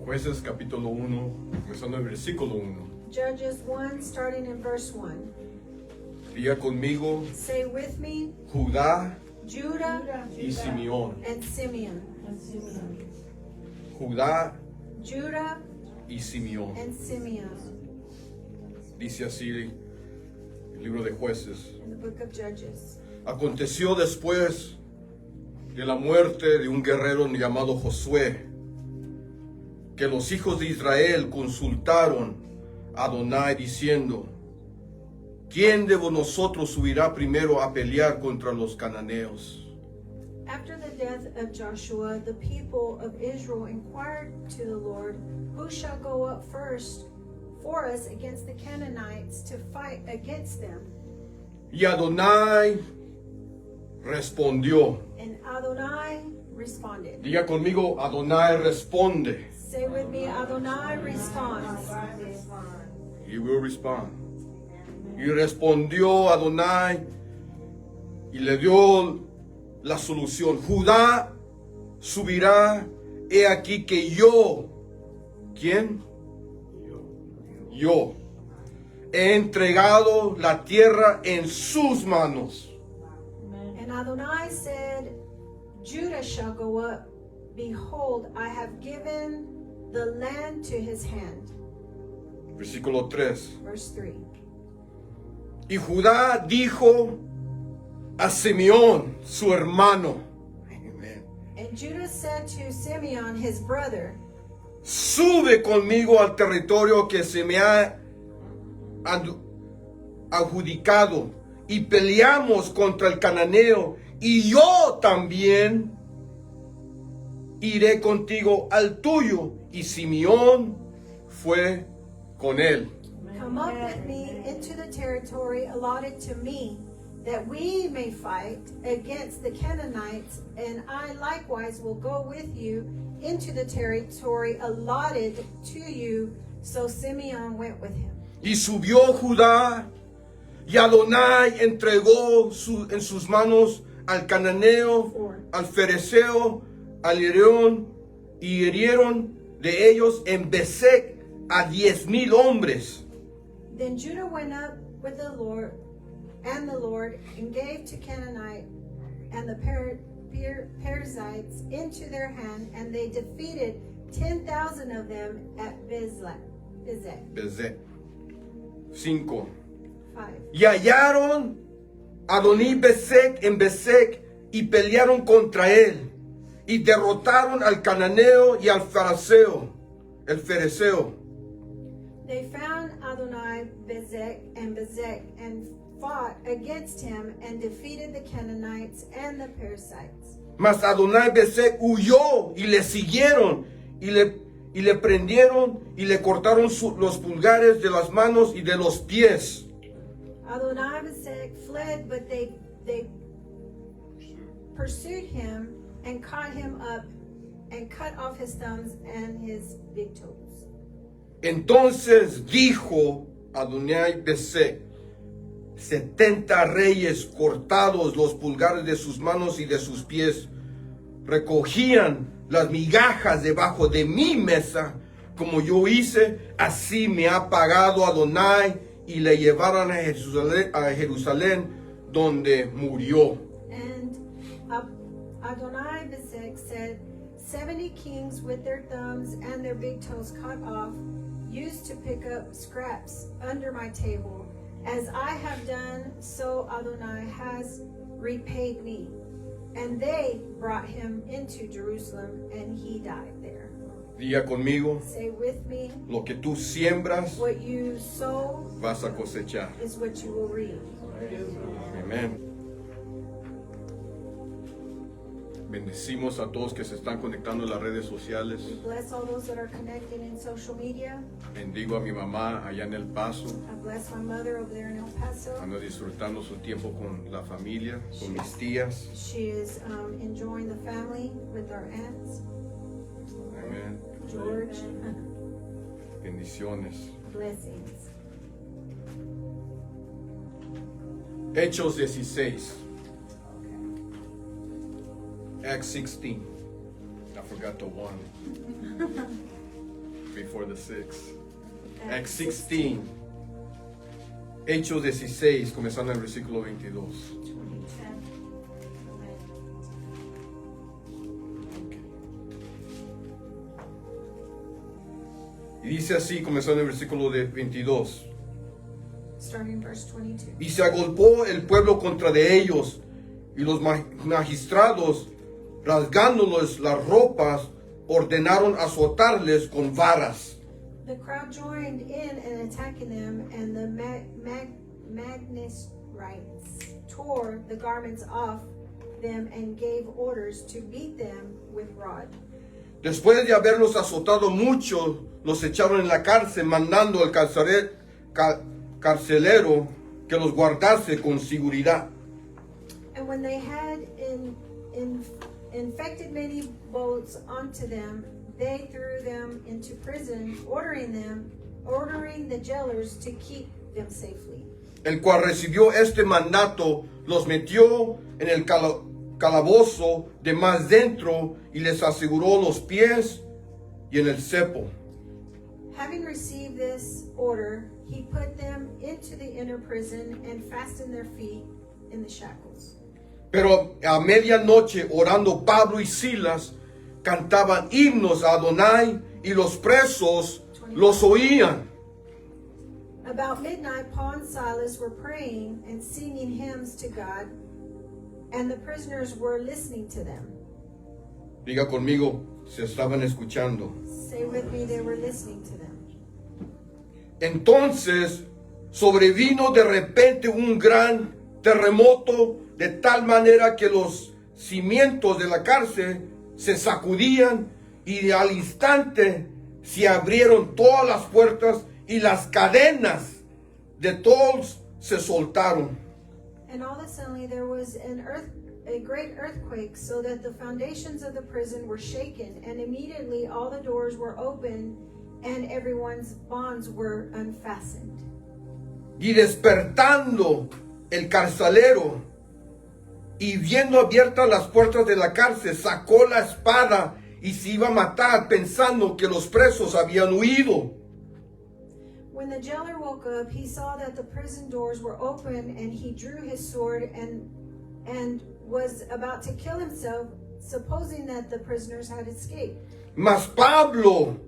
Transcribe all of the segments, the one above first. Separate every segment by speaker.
Speaker 1: Jueces capítulo 1, empezando en el versículo 1.
Speaker 2: Judges 1, starting in verse 1.
Speaker 1: Diga conmigo,
Speaker 2: Say with me,
Speaker 1: Judá
Speaker 2: Judah
Speaker 1: y Simeón.
Speaker 2: and Simeon.
Speaker 1: Judá
Speaker 2: Judah
Speaker 1: y Simeón.
Speaker 2: and Simeon.
Speaker 1: Dice así el libro de Jueces.
Speaker 2: In the book of Judges.
Speaker 1: Aconteció después de la muerte de un guerrero llamado Josué, que los hijos de Israel consultaron a Adonai diciendo: ¿quién de nosotros subirá primero a pelear contra los cananeos?
Speaker 2: After the death of Joshua, the people of Israel inquired to the Lord, who shall go up first for us against the Canaanites to fight against them?
Speaker 1: Y Adonai respondió.
Speaker 2: And Adonai responded.
Speaker 1: Diga conmigo, Adonai responde.
Speaker 2: Say with me, Adonai responds.
Speaker 1: He will respond. Y respondió Adonai y le dio la solución. Judá subirá, he aquí que yo, ¿quién? Yo he entregado la tierra en sus manos.
Speaker 2: And Adonai said, Judah shall go up. Behold, I have given the land to his hand.
Speaker 1: Versículo 3.
Speaker 2: Verse 3.
Speaker 1: Y Judá dijo a Simeón, su hermano,
Speaker 2: And Judah said to Simeon, his brother,
Speaker 1: sube conmigo al territorio que se me ha adjudicado y peleamos contra el cananeo, y yo también iré contigo al tuyo. Y Simeón fue con él.
Speaker 2: come up with me into the territory allotted to me, that we may fight against the Canaanites, and I likewise will go with you into the territory allotted to you. So Simeon went with him.
Speaker 1: Y subió Judá, y Adonai entregó en sus manos al cananeo, al fereceo, al hirión, y hirieron de ellos en Besek a 10,000 hombres.
Speaker 2: Then Judah went up with the Lord, and gave to Canaanite and the Perizzites into their hand, and they defeated 10,000 of them at Bezek.
Speaker 1: Besek. 5.
Speaker 2: 5.
Speaker 1: Y hallaron a Adoní Besek en Besek y pelearon contra él y derrotaron al cananeo y al fereceo.
Speaker 2: They found Adonai Bezek and fought against him and defeated the Canaanites and the Perizzites.
Speaker 1: Mas Adonai Besek huyó y le siguieron y le prendieron y le cortaron los pulgares de las manos y de los pies.
Speaker 2: Adonai Bezek fled, but they pursued him and caught him up and cut off his thumbs and his big toes.
Speaker 1: Entonces dijo Adonai Besek: 70 reyes cortados los pulgares de sus manos y de sus pies recogían las migajas debajo de mi mesa, como yo hice, así me ha pagado Adonai, y le llevaron a Jerusalén donde murió.
Speaker 2: And Adonai Bezek said, 70 kings with their thumbs and their big toes cut off used to pick up scraps under my table. As I have done, so Adonai has repaid me. And they brought him into Jerusalem, and he died there.
Speaker 1: Diga conmigo,
Speaker 2: Say with me,
Speaker 1: lo que tú siembras
Speaker 2: what you sow
Speaker 1: vas a cosechar.
Speaker 2: is what you will reap.
Speaker 1: Amén. Bendecimos a todos que se están conectando en las redes sociales.
Speaker 2: We bless all those that are connected in social media.
Speaker 1: Bendigo a mi mamá allá en El Paso.
Speaker 2: I bless my mother over there in El Paso.
Speaker 1: Ando disfrutando su tiempo con la familia, con mis tías.
Speaker 2: She is enjoying the family with our aunts.
Speaker 1: Amén.
Speaker 2: George,
Speaker 1: Bendiciones.
Speaker 2: blessings.
Speaker 1: Hechos 16. Acts 16. I forgot the one. before the 6. Acts 16. Hechos 16, comenzando en el versículo 22.
Speaker 2: 2010.
Speaker 1: Y dice así, comenzando en el versículo 22.
Speaker 2: Starting verse 22.
Speaker 1: Y se agolpó el pueblo contra de ellos, y los magistrados, rasgándoles las ropas, ordenaron azotarles con varas.
Speaker 2: The crowd joined in attacking them, and the magistrates tore the garments off them and gave orders to beat them with rod.
Speaker 1: Después de haberlos azotado mucho, los echaron en la cárcel, mandando al carcelero que los guardase con seguridad.
Speaker 2: And when they had infected many boats onto them, they threw them into prison, ordering the jailers to keep them safely.
Speaker 1: El cual recibió este mandato, los metió en el calabozo de más dentro y les aseguró los pies y en el cepo.
Speaker 2: Having received this order, he put them into the inner prison and fastened their feet in the shackles.
Speaker 1: Pero a medianoche, orando Pablo y Silas, cantaban himnos a Adonai y los presos los oían.
Speaker 2: About midnight, Paul and Silas were praying and singing hymns to God, and the prisoners were listening to them.
Speaker 1: Diga conmigo, se estaban escuchando.
Speaker 2: Say with me, they were listening to them.
Speaker 1: Entonces sobrevino de repente un gran terremoto, de tal manera que los cimientos de la cárcel se sacudían y al instante se abrieron todas las puertas y las cadenas de todos se soltaron.
Speaker 2: And all of a sudden there was a great earthquake, so that the foundations of the prison were shaken, and immediately all the doors were opened and everyone's bonds were unfastened.
Speaker 1: Y despertando el carcelero y viendo abiertas las puertas de la cárcel, sacó la espada y se iba a matar, pensando que los presos habían huido.
Speaker 2: When the jailer woke up, he saw that the prison doors were open, and he drew his sword and was about to kill himself, supposing that the prisoners had escaped.
Speaker 1: Mas Pablo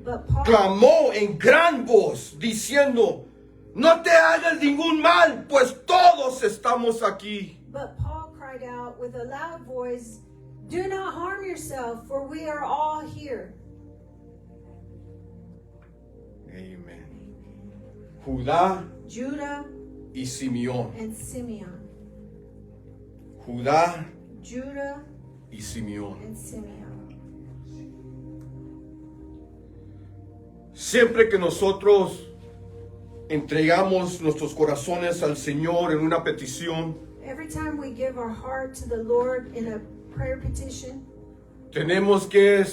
Speaker 2: But Paul
Speaker 1: clamó en gran voz, diciendo: no te hagas ningún mal, pues todos estamos aquí.
Speaker 2: cried out with a loud voice, "Do not harm yourself, for we are all here."
Speaker 1: Amen. Judá
Speaker 2: Judah
Speaker 1: y Simeón.
Speaker 2: and Simeon.
Speaker 1: Judá
Speaker 2: Judah
Speaker 1: y Simeón.
Speaker 2: and Simeon.
Speaker 1: Siempre que nosotros entregamos nuestros corazones al Señor en una petición,
Speaker 2: Every time we give our heart to the Lord in a prayer petition,
Speaker 1: tenemos que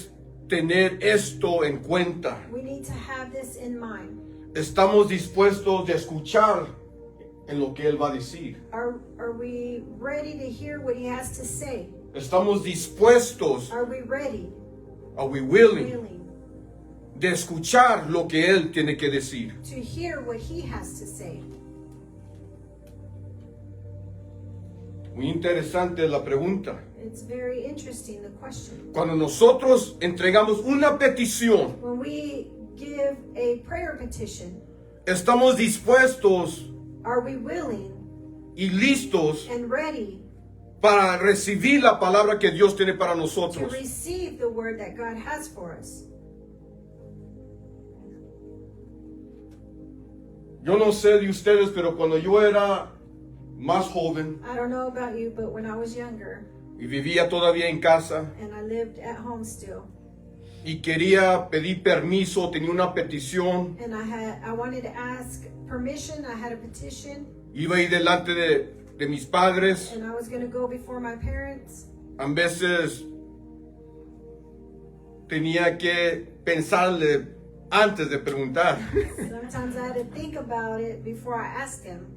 Speaker 1: tener esto en cuenta.
Speaker 2: we need to have this in mind.
Speaker 1: Estamos dispuestos de escuchar en lo que Él va a decir.
Speaker 2: Are we ready to hear what he has to say?
Speaker 1: Estamos dispuestos,
Speaker 2: Are we ready,
Speaker 1: are we willing,
Speaker 2: willing,
Speaker 1: de escuchar lo que Él tiene que decir.
Speaker 2: to hear what he has to say?
Speaker 1: Muy interesante la pregunta.
Speaker 2: It's very interesting, the question.
Speaker 1: Cuando nosotros entregamos una petición,
Speaker 2: When we give a prayer petition,
Speaker 1: estamos dispuestos
Speaker 2: are we willing
Speaker 1: y listos
Speaker 2: and ready
Speaker 1: para recibir la palabra que Dios tiene para
Speaker 2: to
Speaker 1: nosotros.
Speaker 2: receive the word that God has for us?
Speaker 1: Yo no sé de ustedes, pero cuando yo era más joven
Speaker 2: I don't know about you, but when I was younger
Speaker 1: y vivía todavía en casa
Speaker 2: and I lived at home still,
Speaker 1: y quería pedir permiso, tenía una petición,
Speaker 2: and I wanted to ask permission, I had a petition,
Speaker 1: iba a ir delante de mis padres.
Speaker 2: and I was going to go before my parents.
Speaker 1: A veces tenía que pensarle antes de preguntar.
Speaker 2: Sometimes I had to think about it before I asked them.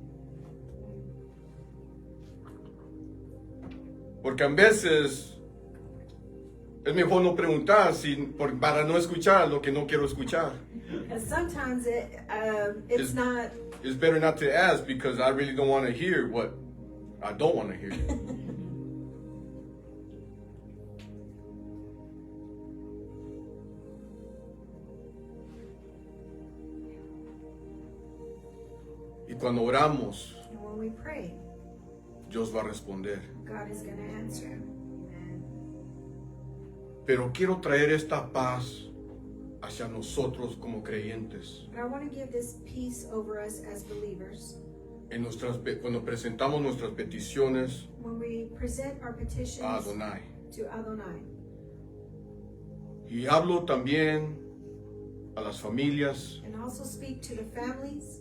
Speaker 1: Porque a veces Es mejor no preguntar para no escuchar lo que no quiero escuchar.
Speaker 2: And sometimes it's not.
Speaker 1: It's better not to ask because I really don't want to hear what I don't want to hear. Y cuando oramos,
Speaker 2: And when we pray,
Speaker 1: Dios va a responder.
Speaker 2: God is going to answer. Amen.
Speaker 1: Pero quiero traer esta paz hacia nosotros como creyentes.
Speaker 2: But I want to give this peace over us as believers.
Speaker 1: Cuando presentamos nuestras peticiones
Speaker 2: When we present our
Speaker 1: a
Speaker 2: petitions
Speaker 1: Adonai.
Speaker 2: to Adonai.
Speaker 1: Y hablo también a las familias.
Speaker 2: And also speak to the families.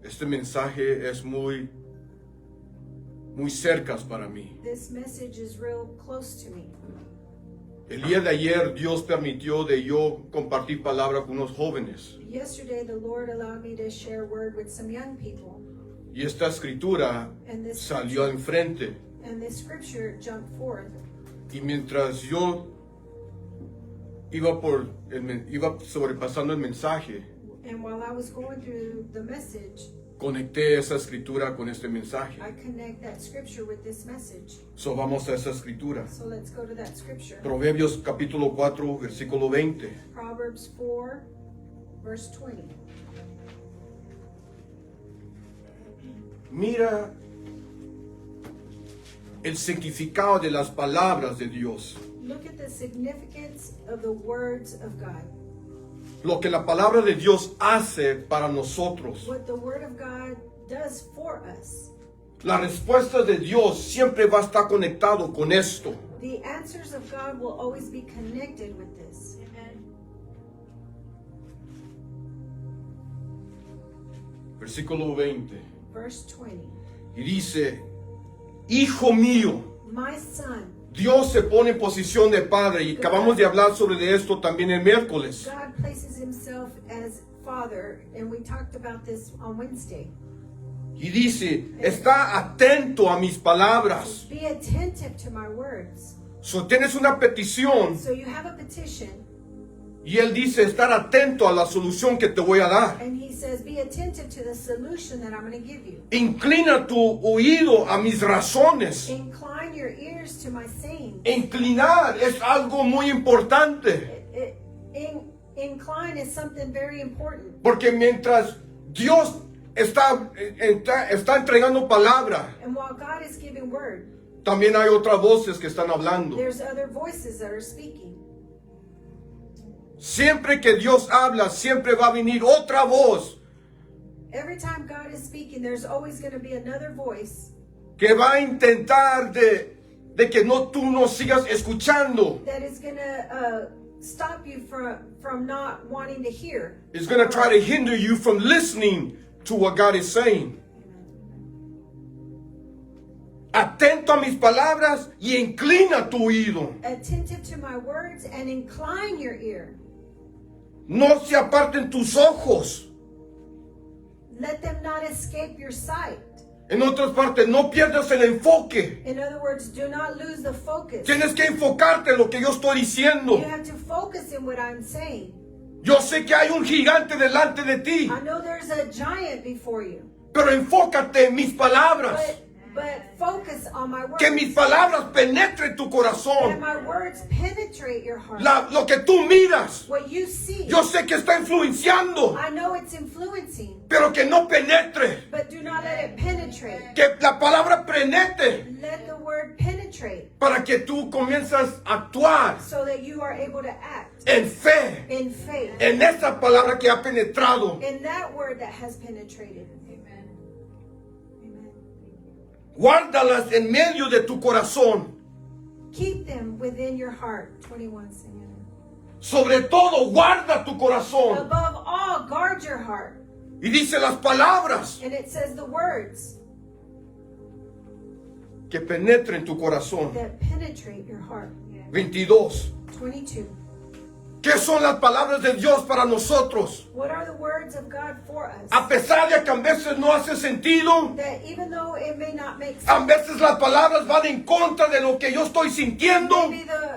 Speaker 1: Este mensaje es muy cercas para mí.
Speaker 2: This message is real close to me.
Speaker 1: El día de ayer Dios permitió de yo compartir palabra con unos jóvenes.
Speaker 2: Yesterday, the Lord allowed me to share word with some young people.
Speaker 1: Y esta escritura
Speaker 2: And this
Speaker 1: salió enfrente.
Speaker 2: And this scripture jumped forth.
Speaker 1: Y mientras yo iba sobrepasando el mensaje,
Speaker 2: And while I was going through the message,
Speaker 1: conecté esa escritura con este mensaje.
Speaker 2: I connect that scripture with this message.
Speaker 1: So vamos a esa escritura.
Speaker 2: So let's go to that scripture.
Speaker 1: Proverbios capítulo 4, versículo 20.
Speaker 2: Proverbs 4, verse 20.
Speaker 1: Mira el significado de las palabras de Dios.
Speaker 2: Look at the significance of the words of God.
Speaker 1: Lo que la palabra de Dios hace para nosotros.
Speaker 2: What the word of God does for us.
Speaker 1: La respuesta de Dios siempre va a estar conectado con esto.
Speaker 2: The answers of God will always be connected with this.
Speaker 1: Versículo 20.
Speaker 2: Verse 20.
Speaker 1: Y dice, hijo mío,
Speaker 2: My son,
Speaker 1: Dios se pone en posición de padre. Y acabamos de hablar sobre esto también el miércoles.
Speaker 2: God places himself as father, and we talked about this on Wednesday.
Speaker 1: Y dice, está atento a mis palabras.
Speaker 2: Be attentive to my words.
Speaker 1: So tienes una petición
Speaker 2: So you have a petition,
Speaker 1: y Él dice estar atento a la solución que te voy a dar.
Speaker 2: and he says, be attentive to the solution that I'm going to give you.
Speaker 1: Inclina tu oído a mis razones.
Speaker 2: Incline your ears to my saying.
Speaker 1: Inclinar es algo muy importante.
Speaker 2: Incline is something very important.
Speaker 1: Porque mientras Dios está entregando palabra,
Speaker 2: And while God is giving word,
Speaker 1: también hay otras voces que están hablando.
Speaker 2: there's other voices that are speaking.
Speaker 1: Siempre que Dios habla, siempre va a venir otra voz
Speaker 2: Every time God is speaking, there's always going to be another voice
Speaker 1: que va a intentar de que tú no sigas escuchando.
Speaker 2: that is going to stop you from not wanting to hear.
Speaker 1: It's going to try to hinder you from listening to what God is saying. Atento a mis palabras y inclina tu oído.
Speaker 2: Attentive to my words and incline your ear.
Speaker 1: No se aparten tus ojos.
Speaker 2: Let them not escape your sight.
Speaker 1: En otras partes, no pierdas el enfoque.
Speaker 2: In other words, do not lose the focus.
Speaker 1: Tienes que enfocarte en lo que yo estoy diciendo.
Speaker 2: You have to focus in what I'm saying.
Speaker 1: Yo sé que hay un gigante delante de ti,
Speaker 2: I know there's a giant before you,
Speaker 1: pero enfócate en mis palabras.
Speaker 2: but focus on my words.
Speaker 1: Que mis palabras penetren tu
Speaker 2: That
Speaker 1: corazón.
Speaker 2: my words penetrate your heart.
Speaker 1: Lo que tú miras,
Speaker 2: What you see,
Speaker 1: yo sé que está influenciando,
Speaker 2: I know it's influencing,
Speaker 1: pero que no penetre.
Speaker 2: but do not let it penetrate.
Speaker 1: Que la palabra penetre
Speaker 2: Let the word penetrate
Speaker 1: para que tú comienzas a actuar
Speaker 2: so that you are able to act
Speaker 1: en fe,
Speaker 2: in faith
Speaker 1: en esa palabra que ha penetrado.
Speaker 2: in that word that has penetrated. Amen. Amen.
Speaker 1: Guárdalas en medio de tu corazón.
Speaker 2: Keep them within your heart. 21.
Speaker 1: Sobre todo, guarda tu corazón.
Speaker 2: Above all, guard your heart.
Speaker 1: Y dice las palabras
Speaker 2: And it says the words
Speaker 1: que penetren tu corazón.
Speaker 2: that penetrate your heart.
Speaker 1: 22.
Speaker 2: 22.
Speaker 1: ¿Qué son las palabras de Dios para nosotros?
Speaker 2: What are the words of God for us?
Speaker 1: A pesar de que a veces no hace sentido,
Speaker 2: That even though it may not make
Speaker 1: a
Speaker 2: sense,
Speaker 1: veces las palabras van en contra de lo que yo estoy sintiendo,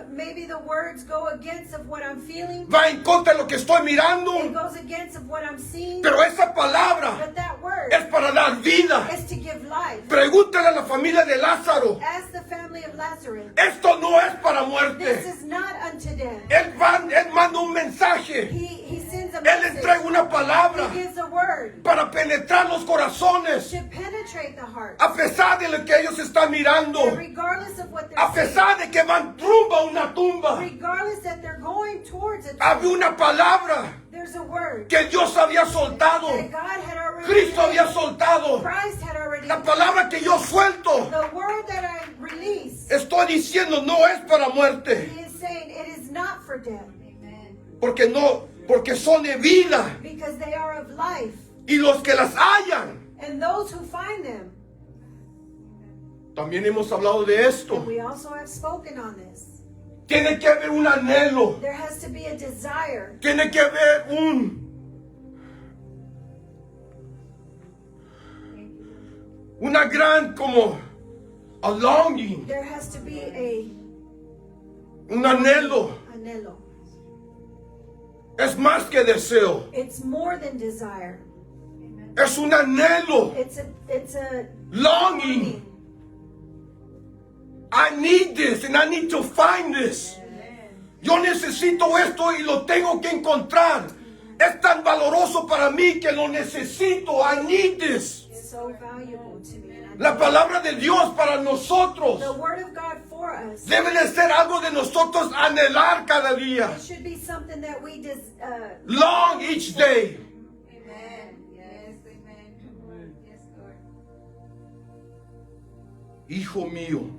Speaker 2: maybe the words go against of what I'm feeling.
Speaker 1: va en contra de lo que estoy
Speaker 2: It
Speaker 1: mirando,
Speaker 2: goes against of what I'm seeing.
Speaker 1: pero esa palabra
Speaker 2: But that word
Speaker 1: es para dar vida.
Speaker 2: is to give life.
Speaker 1: Pregúntale a la familia de Lázaro,
Speaker 2: As the family of Lazarus,
Speaker 1: esto no es para
Speaker 2: this
Speaker 1: muerte.
Speaker 2: is not unto death.
Speaker 1: Él manda un mensaje,
Speaker 2: He sends a
Speaker 1: Él
Speaker 2: message.
Speaker 1: entrega una palabra
Speaker 2: He gives a word
Speaker 1: para penetrar los corazones,
Speaker 2: to penetrate the heart.
Speaker 1: a pesar de lo que ellos están mirando,
Speaker 2: And regardless of what they're
Speaker 1: a pesar de que van rumbo a una
Speaker 2: saying,
Speaker 1: tumba.
Speaker 2: regardless that they're going towards it,
Speaker 1: Había una palabra
Speaker 2: there's a word
Speaker 1: que Dios había soltado,
Speaker 2: that God had already
Speaker 1: Cristo había
Speaker 2: released.
Speaker 1: soltado.
Speaker 2: Christ had already
Speaker 1: La palabra que yo suelto,
Speaker 2: the word that I release.
Speaker 1: estoy diciendo, no es para muerte,
Speaker 2: He is saying it is not for death
Speaker 1: porque son de vida,
Speaker 2: because they are of life.
Speaker 1: y los que las hallan.
Speaker 2: And those who find them,
Speaker 1: También hemos hablado de esto.
Speaker 2: and we also have spoken on this,
Speaker 1: Tiene que haber un anhelo,
Speaker 2: there has to be a desire.
Speaker 1: tiene que haber una gran como a longing,
Speaker 2: There has to be a
Speaker 1: un anhelo.
Speaker 2: anhelo.
Speaker 1: Es más que deseo,
Speaker 2: It's more than desire.
Speaker 1: es un anhelo,
Speaker 2: It's a
Speaker 1: longing. I need this and I need to find this. Yo necesito esto y lo tengo que encontrar. Es tan valoroso para mí que lo necesito. I need this.
Speaker 2: It's so valuable to me. And
Speaker 1: La palabra de Dios para nosotros
Speaker 2: the word of God for us,
Speaker 1: debe de ser algo de nosotros anhelar cada día.
Speaker 2: it should be something that we
Speaker 1: Long each day.
Speaker 3: Amen. Yes, amen. Yes, Lord.
Speaker 1: Hijo mío,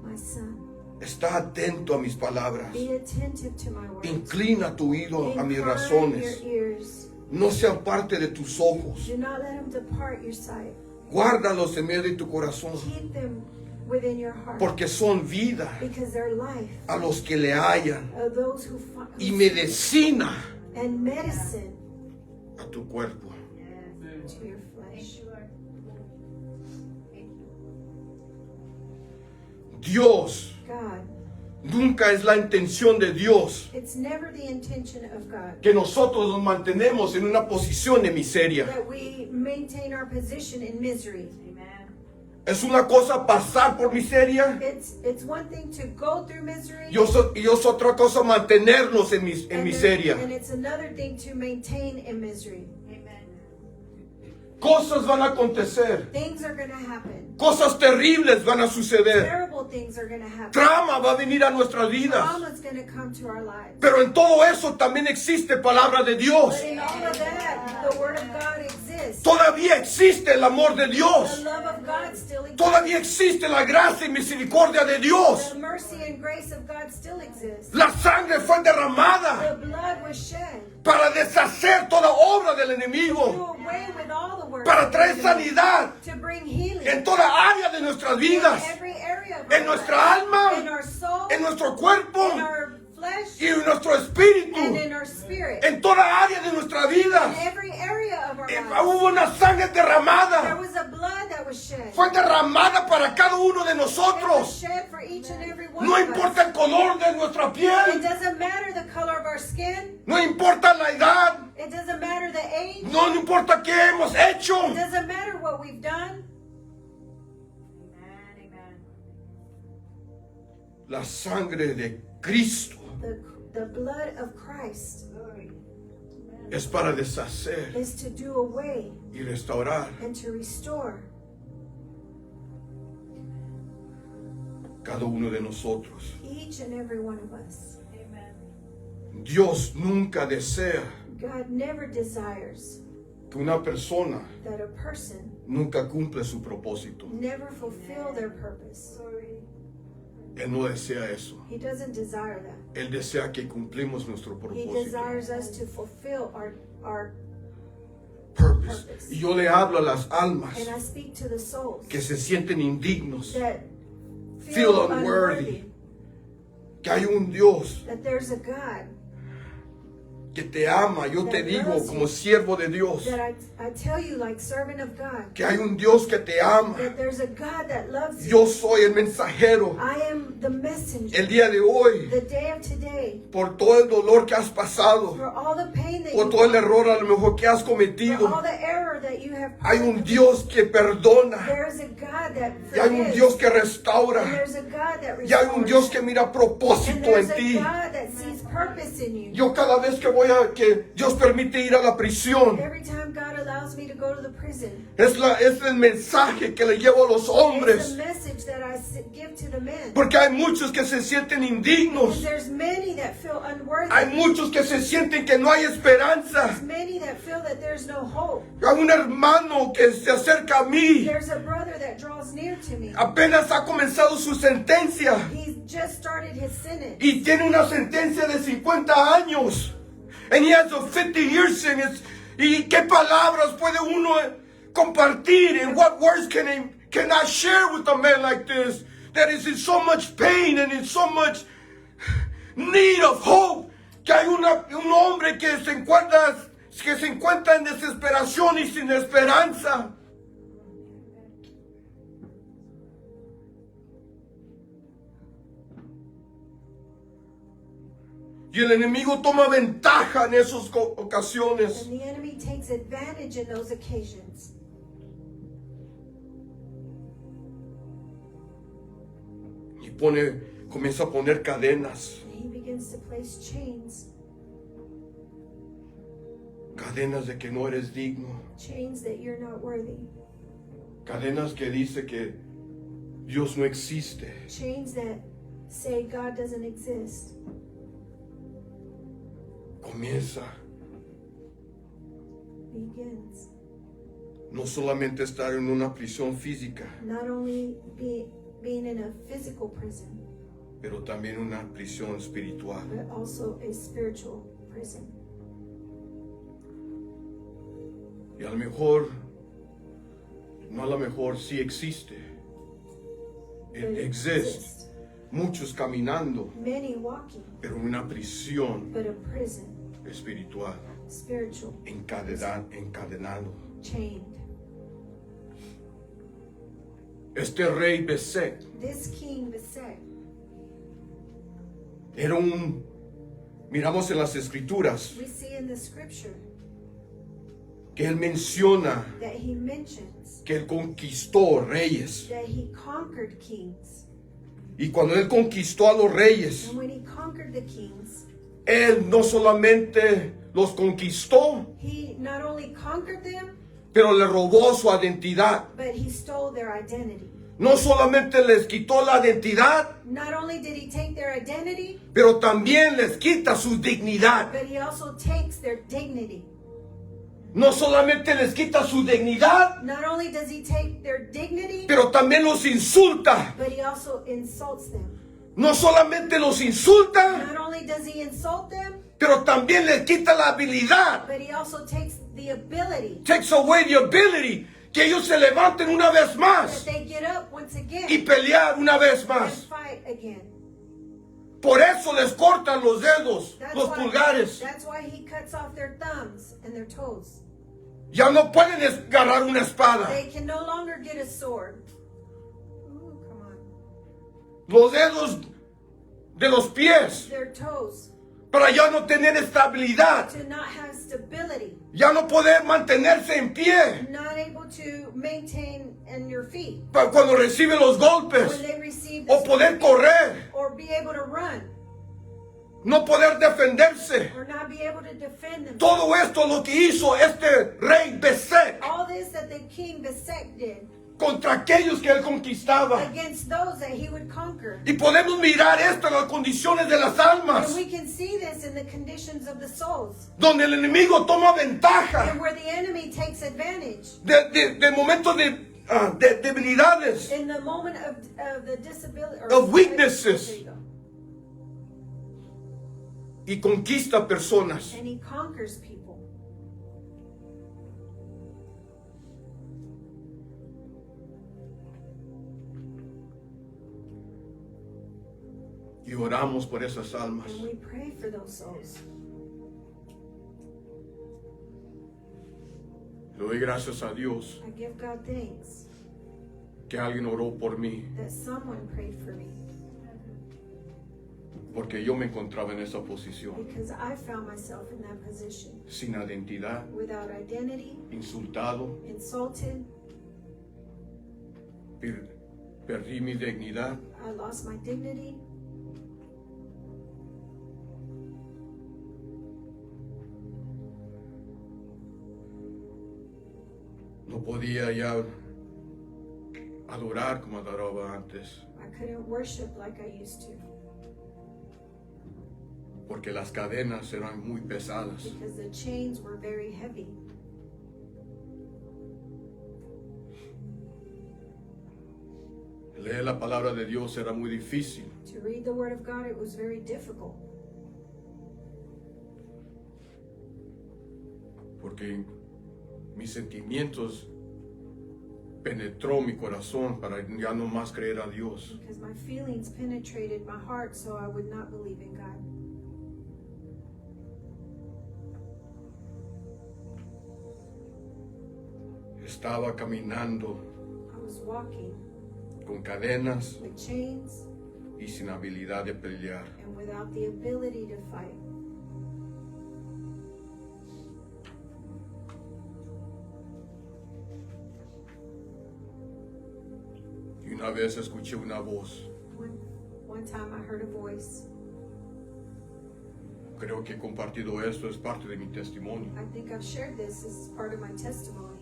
Speaker 2: my son,
Speaker 1: está atento a mis palabras.
Speaker 2: be attentive to my words.
Speaker 1: Inclina tu oído a mis
Speaker 2: Incline
Speaker 1: razones.
Speaker 2: your ears.
Speaker 1: No sean parte de tus ojos.
Speaker 2: Do not let them depart your sight.
Speaker 1: Guárdalos en medio de tu corazón,
Speaker 2: Keep them within your heart.
Speaker 1: porque son vida
Speaker 2: Because they're life
Speaker 1: a los que le hallan
Speaker 2: of those who
Speaker 1: y medicina
Speaker 2: and medicine
Speaker 1: a tu cuerpo.
Speaker 2: to your flesh.
Speaker 1: Dios,
Speaker 2: God,
Speaker 1: nunca es la intención de Dios
Speaker 2: it's never the intention of God
Speaker 1: que nosotros nos mantenemos en una posición de miseria.
Speaker 2: that we maintain our position in misery.
Speaker 3: Amen.
Speaker 1: Es una cosa pasar por miseria
Speaker 2: It's one thing to go through misery,
Speaker 1: y es otra cosa mantenernos en
Speaker 2: and
Speaker 1: miseria.
Speaker 2: it's another thing to maintain in misery.
Speaker 1: Cosas van a acontecer,
Speaker 2: Things are going to happen.
Speaker 1: cosas terribles van a suceder.
Speaker 2: Terrible things are going to happen.
Speaker 1: Trama va a venir a nuestras vidas.
Speaker 2: Trauma's going to come to our lives.
Speaker 1: Pero en todo eso también existe palabra de Dios.
Speaker 2: But in all of that, the Word of God exists.
Speaker 1: Todavía existe el amor de
Speaker 2: The
Speaker 1: Dios.
Speaker 2: love of God still exists.
Speaker 1: Todavía existe la gracia y misericordia de Dios.
Speaker 2: The mercy and grace of God still exists.
Speaker 1: La sangre fue derramada
Speaker 2: The blood was shed
Speaker 1: para deshacer toda obra del
Speaker 2: to
Speaker 1: enemigo,
Speaker 2: do away with all the works
Speaker 1: para
Speaker 2: of the
Speaker 1: traer
Speaker 2: enemy,
Speaker 1: sanidad
Speaker 2: to bring healing
Speaker 1: en toda área de nuestras vidas,
Speaker 2: in every area of
Speaker 1: en
Speaker 2: our
Speaker 1: nuestra
Speaker 2: lives,
Speaker 1: alma,
Speaker 2: in our soul,
Speaker 1: en nuestro cuerpo
Speaker 2: in our flesh,
Speaker 1: y en nuestro
Speaker 2: and
Speaker 1: espíritu,
Speaker 2: in our spirit.
Speaker 1: en toda área de nuestra vida.
Speaker 2: In every area of our lives.
Speaker 1: Hubo una sangre
Speaker 2: There
Speaker 1: derramada,
Speaker 2: was a blood that was shed.
Speaker 1: fue derramada para cada uno de
Speaker 2: It was
Speaker 1: nosotros.
Speaker 2: shed for each and every one
Speaker 1: No
Speaker 2: of
Speaker 1: importa
Speaker 2: us.
Speaker 1: el color de nuestra
Speaker 2: It
Speaker 1: piel,
Speaker 2: doesn't matter the color of our skin.
Speaker 1: no importa la edad,
Speaker 2: It doesn't matter the age.
Speaker 1: no importa qué hemos hecho.
Speaker 2: It doesn't matter what we've done.
Speaker 3: Amen. Amen.
Speaker 1: La sangre de Cristo
Speaker 2: The blood of Christ
Speaker 3: Glory.
Speaker 1: es para deshacer
Speaker 2: is to do away
Speaker 1: y restaurar
Speaker 2: and to restore
Speaker 1: cada uno de nosotros.
Speaker 2: each and every one of us.
Speaker 3: Amen.
Speaker 1: Dios nunca desea
Speaker 2: God never desires
Speaker 1: que una persona
Speaker 2: that a person
Speaker 1: nunca cumple su propósito.
Speaker 2: never fulfill their purpose.
Speaker 3: Glory.
Speaker 1: Él no desea eso.
Speaker 2: He doesn't desire that.
Speaker 1: Él desea que cumplimos nuestro
Speaker 2: He
Speaker 1: propósito.
Speaker 2: desires us to fulfill our
Speaker 1: Purpose. Y yo le hablo a las almas
Speaker 2: and I speak to the souls
Speaker 1: que se sienten indignos,
Speaker 2: that
Speaker 1: feel
Speaker 2: feel
Speaker 1: unworthy,
Speaker 2: unworthy,
Speaker 1: que hay un Dios
Speaker 2: that there's a God
Speaker 1: que te ama. Yo te digo como siervo de Dios
Speaker 2: that I tell you, like servant of God,
Speaker 1: que hay un Dios que te ama.
Speaker 2: that there's a God that loves you.
Speaker 1: Yo soy el mensajero
Speaker 2: I am the messenger.
Speaker 1: el día de hoy
Speaker 2: The day of today,
Speaker 1: por todo el dolor que has pasado,
Speaker 2: for all the pain that
Speaker 1: por
Speaker 2: you
Speaker 1: todo el error a lo mejor que has
Speaker 2: for all
Speaker 1: cometido.
Speaker 2: the error that you have
Speaker 1: Hay un Dios que perdona.
Speaker 2: there is a God that
Speaker 1: Y hay un
Speaker 2: forgives.
Speaker 1: Dios que
Speaker 2: And
Speaker 1: restaura.
Speaker 2: there's a God that
Speaker 1: Y hay un Dios
Speaker 2: restores.
Speaker 1: que mira
Speaker 2: And
Speaker 1: propósito
Speaker 2: there's
Speaker 1: en
Speaker 2: a
Speaker 1: ti.
Speaker 2: God that sees purpose in you.
Speaker 1: Yo cada vez que Dios permite ir a la prisión,
Speaker 2: Every time God allows me to go to the prison,
Speaker 1: es el mensaje que le llevo a los
Speaker 2: it's
Speaker 1: hombres.
Speaker 2: the message that I give to the men.
Speaker 1: Porque hay muchos que se sienten
Speaker 2: Because
Speaker 1: indignos.
Speaker 2: there's many that feel unworthy.
Speaker 1: Hay muchos que se sienten que no hay esperanza.
Speaker 2: There's many that feel that there's no hope.
Speaker 1: Hay un hermano que se acerca a mí.
Speaker 2: There's a brother that draws near to me.
Speaker 1: Apenas ha comenzado su sentencia.
Speaker 2: He's just started his sentence.
Speaker 1: Y tiene una sentencia de 50 años. And he has a 50-year sentence. ¿Y qué palabras puede uno compartir? And what words can I share with a man like this? That is in so much pain and in so much need of hope. Que hay un hombre que se encuentra en desesperación y sin esperanza. Y el enemigo toma ventaja en esas ocasiones.
Speaker 2: And the enemy takes advantage in those occasions.
Speaker 1: Y comienza a poner cadenas.
Speaker 2: And he begins to place chains.
Speaker 1: Cadenas de que no eres digno.
Speaker 2: Chains that you're not worthy.
Speaker 1: Cadenas que dice que Dios no existe.
Speaker 2: Chains that say God doesn't exist.
Speaker 1: Comienza
Speaker 2: Begins.
Speaker 1: no solamente estar en una prisión física,
Speaker 2: Not only being in a physical prison,
Speaker 1: pero también una prisión espiritual.
Speaker 2: but also a spiritual prison.
Speaker 1: Y a lo mejor, no a lo mejor, sí existe.
Speaker 2: But
Speaker 1: It
Speaker 2: it
Speaker 1: exists. Muchos caminando,
Speaker 2: Many walking,
Speaker 1: pero en una prisión
Speaker 2: but a prison,
Speaker 1: espiritual,
Speaker 2: spiritual,
Speaker 1: encadenado.
Speaker 2: chained.
Speaker 1: Este rey Besek
Speaker 2: This king Besek,
Speaker 1: era miramos en las escrituras
Speaker 2: we see in the scripture
Speaker 1: que él menciona
Speaker 2: that he mentions
Speaker 1: que él conquistó reyes.
Speaker 2: that he conquered kings.
Speaker 1: Y cuando él conquistó a los reyes,
Speaker 2: And when he conquered the kings,
Speaker 1: él no solamente los conquistó,
Speaker 2: he not only conquered them,
Speaker 1: pero le robó su identidad.
Speaker 2: but he stole their identity.
Speaker 1: No solamente les quitó la identidad,
Speaker 2: Not only did he take their identity,
Speaker 1: pero también les quita su dignidad.
Speaker 2: but he also takes their dignity.
Speaker 1: No solamente les quita su dignidad,
Speaker 2: Not only does he take their dignity,
Speaker 1: pero también los insulta.
Speaker 2: but he also insults them.
Speaker 1: No solamente los insulta,
Speaker 2: Not only does he insult them,
Speaker 1: pero también les quita la habilidad.
Speaker 2: but he also takes the ability
Speaker 1: Takes away the ability que ellos se levanten una vez
Speaker 2: that
Speaker 1: más
Speaker 2: they get up once
Speaker 1: y
Speaker 2: again
Speaker 1: pelear una vez
Speaker 2: and
Speaker 1: más.
Speaker 2: fight again.
Speaker 1: Por eso les cortan los dedos, los pulgares.
Speaker 2: That's why he cuts off their thumbs and their toes.
Speaker 1: Ya no pueden agarrar una espada.
Speaker 2: They can no longer get a sword. Ooh, come on.
Speaker 1: Los dedos de los pies
Speaker 2: Their toes
Speaker 1: para ya no tener estabilidad.
Speaker 2: to not have stability,
Speaker 1: Ya no poder mantenerse en pie
Speaker 2: not able to maintain in your feet
Speaker 1: para cuando reciben los
Speaker 2: when
Speaker 1: golpes
Speaker 2: they receive the
Speaker 1: o poder correr,
Speaker 2: or be able to run
Speaker 1: no poder defenderse.
Speaker 2: or not be able to defend themselves.
Speaker 1: Todo esto es lo que hizo este rey Besek
Speaker 2: All this that the king Besek did
Speaker 1: contra aquellos que él conquistaba.
Speaker 2: against those that he would conquer.
Speaker 1: Y podemos mirar esto en las condiciones de las almas,
Speaker 2: And we can see this in the conditions of the souls,
Speaker 1: donde el enemigo toma ventaja
Speaker 2: and where the enemy takes advantage
Speaker 1: de momentos de debilidades.
Speaker 2: in the moment of the disability or
Speaker 1: Of weaknesses.
Speaker 2: There you go.
Speaker 1: Y conquista personas.
Speaker 2: And he conquers people.
Speaker 1: Y oramos por esas almas.
Speaker 2: And we pray for those souls.
Speaker 1: Le doy gracias a Dios
Speaker 2: I give God thanks
Speaker 1: que alguien oró por mí,
Speaker 2: that someone prayed for me
Speaker 1: porque yo me encontraba en esa posición,
Speaker 2: because I found myself in that position
Speaker 1: sin identidad,
Speaker 2: without identity,
Speaker 1: insultado,
Speaker 2: insulted.
Speaker 1: perdí mi dignidad.
Speaker 2: I lost my dignity.
Speaker 1: No podía ya adorar como adoraba antes,
Speaker 2: I couldn't worship like I used to
Speaker 1: porque las cadenas eran muy pesadas.
Speaker 2: because the chains were very heavy.
Speaker 1: Leer la palabra de Dios era muy difícil,
Speaker 2: To read the Word of God, it was very difficult
Speaker 1: porque mis sentimientos penetró mi corazón para ya no más creer a Dios.
Speaker 2: because my feelings penetrated my heart, so I would not believe in God.
Speaker 1: Estaba caminando
Speaker 2: I was walking
Speaker 1: con cadenas
Speaker 2: with chains
Speaker 1: y sin habilidad de pelear.
Speaker 2: and without the ability to fight.
Speaker 1: Y una vez escuché una voz.
Speaker 2: One time I heard a voice.
Speaker 1: Creo que he compartido esto, es parte de mi testimonio.
Speaker 2: I think I've shared this as part of my testimony.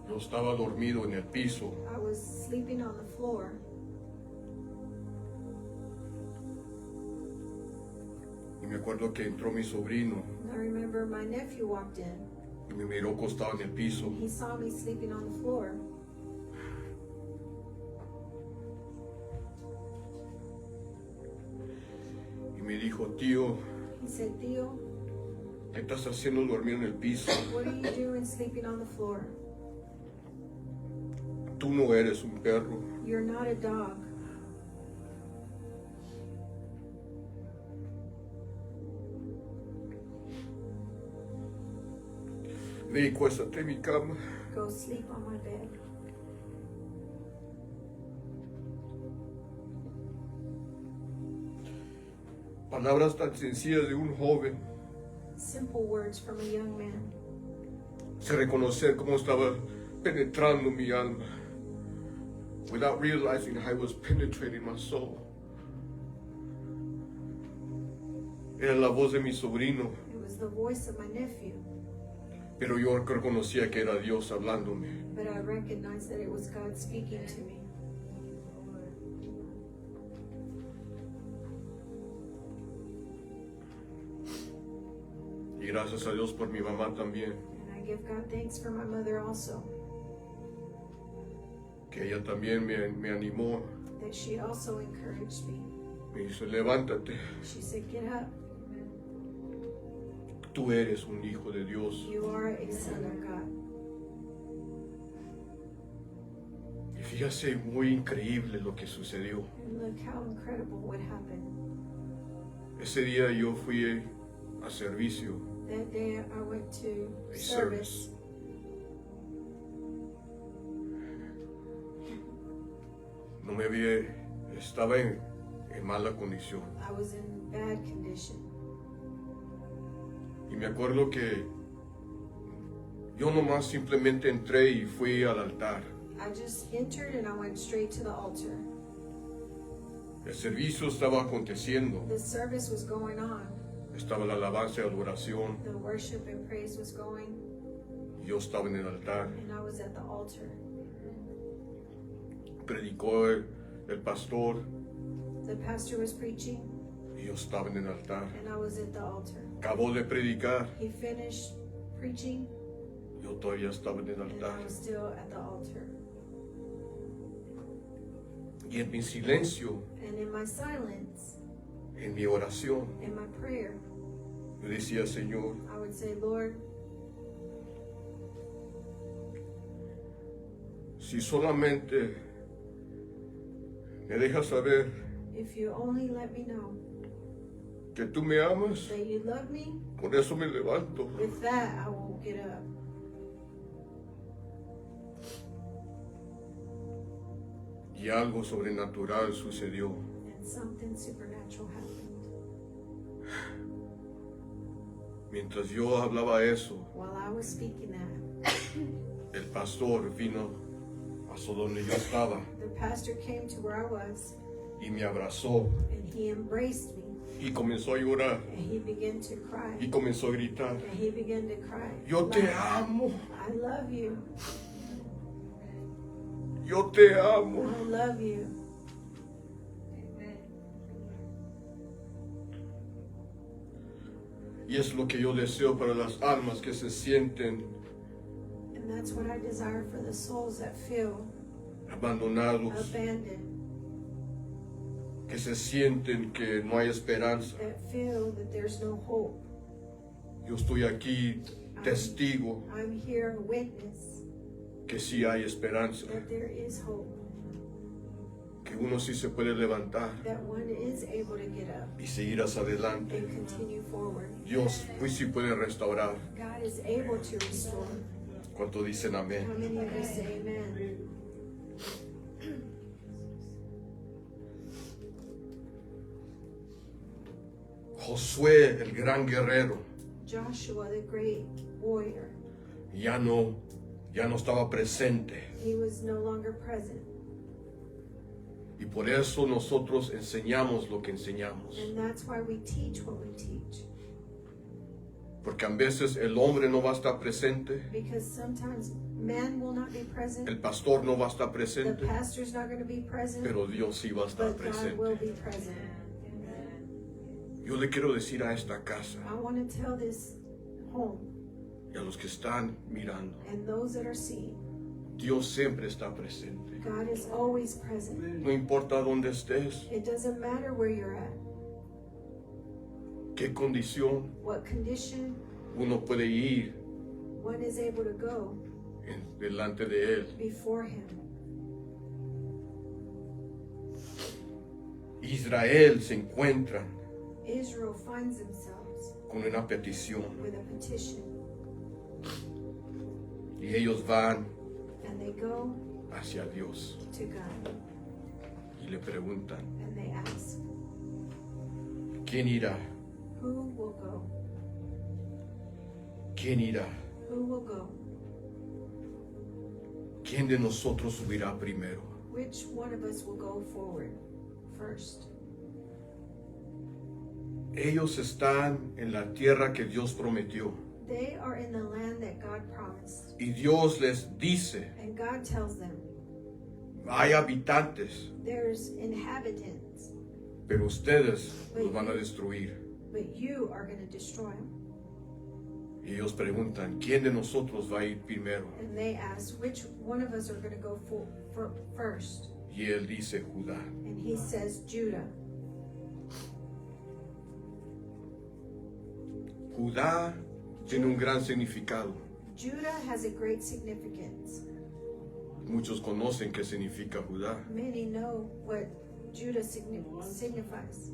Speaker 1: Yo estaba dormido en el piso
Speaker 2: I was sleeping on the floor,
Speaker 1: y me acuerdo que entró mi sobrino
Speaker 2: and I remember my nephew walked in.
Speaker 1: y me miró acostado en el piso.
Speaker 2: He saw me sleeping on the floor.
Speaker 1: Y me dijo, tío,
Speaker 2: He said, Theo,
Speaker 1: ¿qué estás haciendo dormido en el piso?
Speaker 2: what are you doing sleeping on the floor?
Speaker 1: Tú no eres un perro.
Speaker 2: You're not a dog.
Speaker 1: Ve y cuéstate en mi cama.
Speaker 2: Go sleep on my bed.
Speaker 1: Palabras tan sencillas de un joven.
Speaker 2: Simple words from a young man.
Speaker 1: Se reconocer cómo estaba penetrando mi alma. Without realizing how it was penetrating my soul. Era la voz de mi sobrino,
Speaker 2: It was the voice of my nephew,
Speaker 1: pero yo reconocía que era Dios hablándome.
Speaker 2: but I recognized that it was God speaking to me.
Speaker 1: Y gracias a Dios por mi mamá también,
Speaker 2: And I give God thanks for my mother also,
Speaker 1: que ella también me animó.
Speaker 2: that she also encouraged me.
Speaker 1: Me dice, levántate,
Speaker 2: She said, get up.
Speaker 1: tú eres un hijo de Dios.
Speaker 2: You are a son of God.
Speaker 1: Y fíjese, muy increíble lo que sucedió.
Speaker 2: And look how incredible what happened.
Speaker 1: Ese día yo fui a servicio,
Speaker 2: That day I went to
Speaker 1: a
Speaker 2: service.
Speaker 1: No me vi, estaba en mala condición.
Speaker 2: I was in bad condition.
Speaker 1: Y me acuerdo que yo nomás simplemente entré y fui al altar.
Speaker 2: I just entered and I went straight to the altar.
Speaker 1: El servicio estaba aconteciendo.
Speaker 2: The service was going on.
Speaker 1: Estaba la alabanza y adoración.
Speaker 2: The worship and praise was going,
Speaker 1: Y yo estaba en el altar.
Speaker 2: and I was at the altar.
Speaker 1: Predicó el pastor
Speaker 2: The pastor was preaching,
Speaker 1: y yo estaba en el altar.
Speaker 2: and I was at the altar.
Speaker 1: Acabó de predicar.
Speaker 2: He finished preaching,
Speaker 1: Yo todavía estaba en el
Speaker 2: and
Speaker 1: altar.
Speaker 2: I was still at the altar.
Speaker 1: Y en mi silencio,
Speaker 2: And in my silence,
Speaker 1: en mi oración,
Speaker 2: in my prayer,
Speaker 1: yo decía, Señor,
Speaker 2: I would say, Lord,
Speaker 1: si solamente me dejas saber
Speaker 2: if you only let me know
Speaker 1: que tú me amas,
Speaker 2: that you love me,
Speaker 1: con eso me levanto.
Speaker 2: with that I will get up.
Speaker 1: Y algo sobrenatural sucedió.
Speaker 2: and something supernatural happened.
Speaker 1: Mientras yo hablaba eso,
Speaker 2: While I was speaking that,
Speaker 1: el pastor vino hasta donde yo estaba
Speaker 2: the pastor came to where I was
Speaker 1: y me abrazó
Speaker 2: and he embraced me
Speaker 1: y comenzó a llorar
Speaker 2: and he began to cry.
Speaker 1: y comenzó a gritar,
Speaker 2: And he began to cry.
Speaker 1: yo te
Speaker 2: loud.
Speaker 1: amo,
Speaker 2: I love you.
Speaker 1: yo te amo.
Speaker 2: I love you.
Speaker 1: Y es lo que yo deseo para las almas que se sienten
Speaker 2: And that's what I desire for the souls that feel
Speaker 1: abandonados,
Speaker 2: abandoned,
Speaker 1: que se sienten que no hay esperanza.
Speaker 2: that feel that there's no hope.
Speaker 1: Yo estoy aquí testigo
Speaker 2: I'm here a witness
Speaker 1: que sí hay esperanza,
Speaker 2: that there is hope,
Speaker 1: que uno sí se puede levantar
Speaker 2: that one is able to get up
Speaker 1: y seguir hacia adelante.
Speaker 2: and continue forward.
Speaker 1: Dios pues sí puede restaurar.
Speaker 2: God is able to restore.
Speaker 1: ¿Cuánto dicen
Speaker 2: How
Speaker 1: amén?
Speaker 2: many of us say amen?
Speaker 1: Josué, el gran guerrero,
Speaker 2: Joshua, the great warrior,
Speaker 1: ya no estaba presente.
Speaker 2: he was no longer present.
Speaker 1: Y por eso nosotros enseñamos lo que enseñamos.
Speaker 2: And that's why we teach what we teach.
Speaker 1: Porque a veces el hombre no va a estar presente,
Speaker 2: Because sometimes man will not be present,
Speaker 1: el pastor no va a estar
Speaker 2: the
Speaker 1: presente,
Speaker 2: pastor's not going to be present,
Speaker 1: pero Dios sí va a estar
Speaker 2: but God will
Speaker 1: presente.
Speaker 2: be present.
Speaker 1: Yo le quiero decir a esta casa
Speaker 2: I want to tell this home
Speaker 1: y a los que están mirando,
Speaker 2: and those that are seeing,
Speaker 1: Dios siempre está presente.
Speaker 2: God is always present.
Speaker 1: No importa dónde estés,
Speaker 2: It doesn't matter where you're at,
Speaker 1: qué condición,
Speaker 2: what condition,
Speaker 1: uno puede ir
Speaker 2: one is able to go
Speaker 1: delante de Él.
Speaker 2: before Him.
Speaker 1: Israel se encuentra
Speaker 2: Israel finds themselves
Speaker 1: con una petición
Speaker 2: with a petition,
Speaker 1: y ellos van
Speaker 2: and they go
Speaker 1: hacia Dios
Speaker 2: to God
Speaker 1: y le preguntan,
Speaker 2: and they ask,
Speaker 1: ¿quién irá?
Speaker 2: who will go?
Speaker 1: ¿Quién irá?
Speaker 2: Who will go?
Speaker 1: ¿Quién de nosotros subirá primero?
Speaker 2: Which one of us will go forward first?
Speaker 1: Ellos están en la tierra que Dios prometió
Speaker 2: They are in the land that God promised,
Speaker 1: y Dios les dice,
Speaker 2: and God tells them,
Speaker 1: hay habitantes,
Speaker 2: there's inhabitants,
Speaker 1: pero ustedes los van a destruir.
Speaker 2: but you are going to destroy them.
Speaker 1: Y ellos preguntan, ¿quién de nosotros va a ir primero?
Speaker 2: And they ask, which one of us are going to go first?
Speaker 1: Y él dice, Judá.
Speaker 2: And he says, Judah.
Speaker 1: Judá tiene un gran significado.
Speaker 2: Judah has a great significance.
Speaker 1: Muchos conocen qué significa Judá.
Speaker 2: Many know what Judah signifies.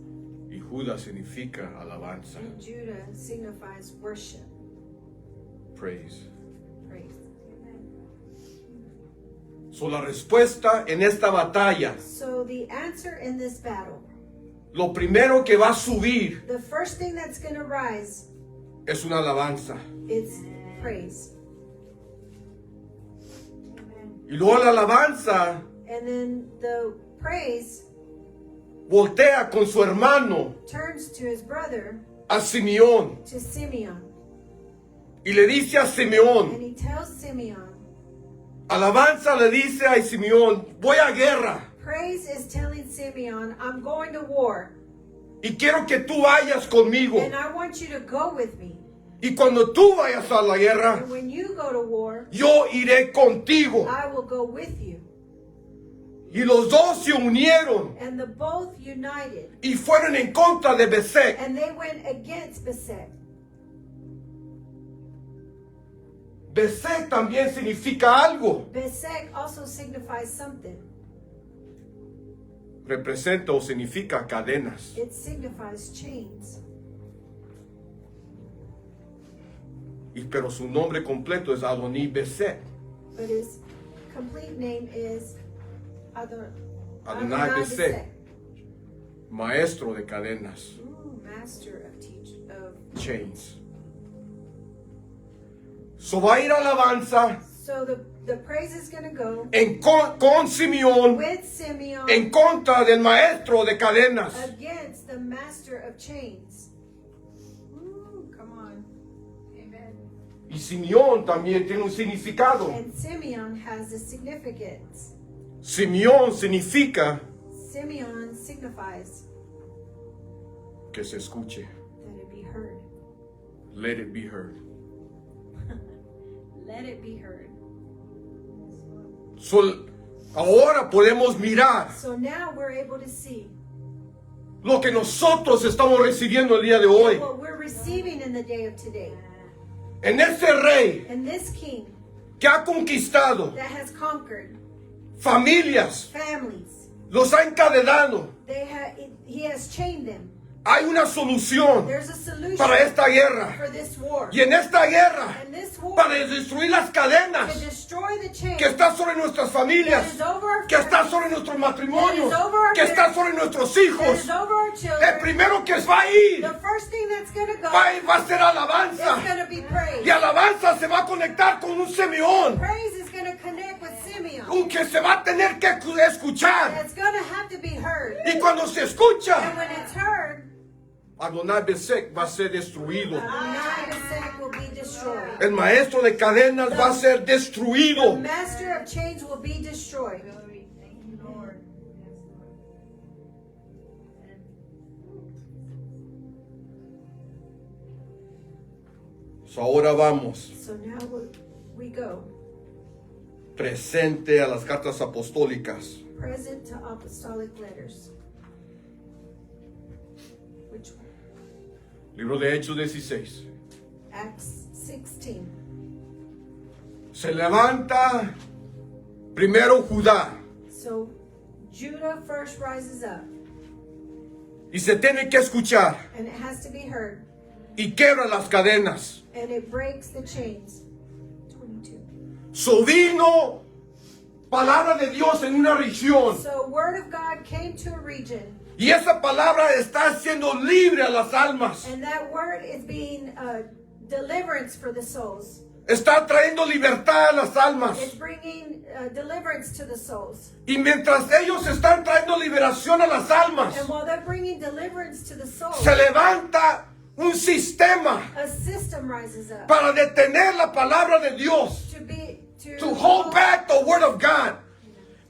Speaker 1: Y Judá significa alabanza,
Speaker 2: And Judah signifies worship,
Speaker 1: praise.
Speaker 2: praise.
Speaker 1: So, la respuesta en esta batalla,
Speaker 2: So the answer in this battle,
Speaker 1: lo primero que va a subir
Speaker 2: the first thing that's going to rise,
Speaker 1: es una alabanza.
Speaker 2: is praise.
Speaker 1: Y luego la alabanza
Speaker 2: And then the praise
Speaker 1: voltea con su hermano
Speaker 2: turns to his brother,
Speaker 1: a Simeón
Speaker 2: to Simeon.
Speaker 1: y le dice a
Speaker 2: And
Speaker 1: Simeón,
Speaker 2: he tells Simeon,
Speaker 1: alabanza le dice a Simeón, voy a guerra
Speaker 2: praise is telling Simeon, I'm going to war,
Speaker 1: y quiero que tú vayas conmigo.
Speaker 2: and I want you to go with me.
Speaker 1: Y cuando tú vayas a la guerra,
Speaker 2: And when you go to war,
Speaker 1: yo iré contigo.
Speaker 2: I will go with you.
Speaker 1: Y los dos se unieron
Speaker 2: And the both united,
Speaker 1: y fueron en contra de Besek.
Speaker 2: and they went against Besek.
Speaker 1: Besek también significa algo.
Speaker 2: Besek also signifies something.
Speaker 1: Representa o significa cadenas.
Speaker 2: It signifies chains.
Speaker 1: Pero su nombre completo es Adoní Besek.
Speaker 2: But his complete name is
Speaker 1: Adonai Besek, maestro de cadenas,
Speaker 2: Ooh, master of
Speaker 1: chains. So va a ir alabanza
Speaker 2: So the praise is going to go
Speaker 1: con Simeón
Speaker 2: with Simeon
Speaker 1: en contra del maestro de cadenas.
Speaker 2: against the master of chains. Ooh, come on.
Speaker 3: Amen.
Speaker 1: Y Simeón también tiene un significado.
Speaker 2: And Simeon has a significance.
Speaker 1: Simeón significa
Speaker 2: Simeon signifies
Speaker 1: que se escuche.
Speaker 2: that it be heard.
Speaker 1: Let it be heard.
Speaker 2: Let it be heard.
Speaker 1: So, ahora podemos mirar
Speaker 2: So now we're able to see
Speaker 1: lo que nosotros estamos recibiendo el día de hoy.
Speaker 2: what we're receiving in the day of today.
Speaker 1: En este rey
Speaker 2: And this king
Speaker 1: que ha conquistado
Speaker 2: that has conquered
Speaker 1: familias,
Speaker 2: families,
Speaker 1: los ha encadenado.
Speaker 2: he has chained them.
Speaker 1: Hay una solución
Speaker 2: There's a solution
Speaker 1: para esta guerra.
Speaker 2: for this war.
Speaker 1: Y en esta guerra,
Speaker 2: And this war
Speaker 1: para destruir las
Speaker 2: to
Speaker 1: cadenas
Speaker 2: destroy the chains
Speaker 1: que está sobre nuestras
Speaker 2: that
Speaker 1: familias,
Speaker 2: is over our
Speaker 1: que está
Speaker 2: families,
Speaker 1: sobre nuestros matrimonios,
Speaker 2: that is over our
Speaker 1: que está sobre nuestros
Speaker 2: that
Speaker 1: hijos.
Speaker 2: is over our
Speaker 1: El
Speaker 2: children.
Speaker 1: primero que va a ir
Speaker 2: The first thing that's going to go
Speaker 1: va a ser
Speaker 2: is
Speaker 1: alabanza.
Speaker 2: going to be praise.
Speaker 1: Y alabanza se va a conectar con un Simeón,
Speaker 2: Praise is going to connect with Simeon.
Speaker 1: un que se va a tener que escuchar.
Speaker 2: It's going to have to be heard.
Speaker 1: Y cuando se
Speaker 2: And
Speaker 1: escucha,
Speaker 2: when it's heard,
Speaker 1: Adonai Besek va a ser destruido.
Speaker 2: Adonai will be destroyed.
Speaker 1: El maestro de cadenas va a ser
Speaker 2: The
Speaker 1: destruido.
Speaker 2: master of chains will be destroyed.
Speaker 3: Glory. Thank you, Lord. Yes, Lord.
Speaker 1: So, ahora vamos
Speaker 2: So now we go
Speaker 1: presente a las cartas apostólicas.
Speaker 2: present to apostolic letters. Which one?
Speaker 1: Libro de Hechos 16.
Speaker 2: Acts 16.
Speaker 1: Se levanta primero Judá
Speaker 2: So Judah first rises up,
Speaker 1: y se tiene que escuchar
Speaker 2: and it has to be heard,
Speaker 1: y quebra las cadenas.
Speaker 2: and it breaks the chains. 22.
Speaker 1: So vino palabra de Dios en una región
Speaker 2: So word of God came to a region,
Speaker 1: y esa palabra está haciendo libre a las almas.
Speaker 2: and that word is being deliverance for the souls.
Speaker 1: Está trayendo libertad a las almas.
Speaker 2: It's bringing deliverance to the souls.
Speaker 1: Y mientras ellos están trayendo liberación a las almas,
Speaker 2: And while they're bringing deliverance to the souls,
Speaker 1: se levanta un sistema
Speaker 2: a system rises up
Speaker 1: para detener la palabra de Dios, to hold back the word of God.